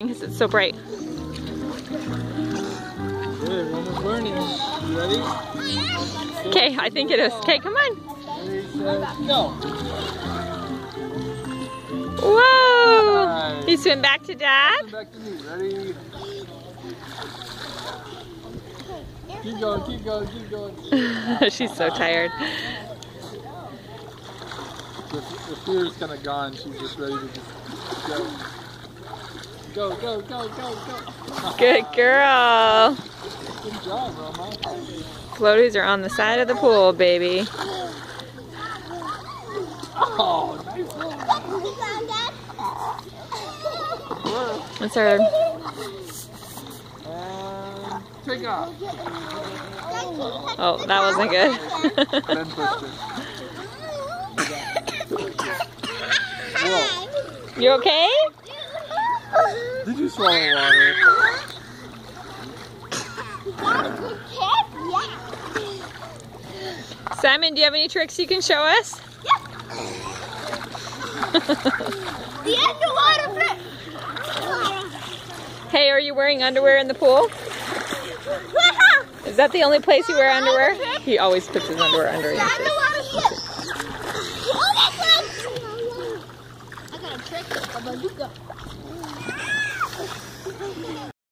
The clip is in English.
Because it's so bright. Good, almost learning. You ready? Okay, I think it is. Okay, come on. Ready, set, go. Whoa! Nice. You swim back to Dad? Come back to me. Ready? Keep going, keep going, keep going. She's so tired. The fear is kind of gone. She's just ready to just go. Go, go, go, go, go. Good girl. Good job, Roma. Floaties are on the side of the pool, baby. Oh, nice one. That's her. And take off. Oh, that wasn't good. Then twist it. Whoa. You okay? Did you swallow water? Simon, do you have any tricks you can show us? The underwater fish. Hey, are you wearing underwear in the pool? Is that the only place you wear underwear? He always puts his underwear under his shirt. I got a trick. How about you go?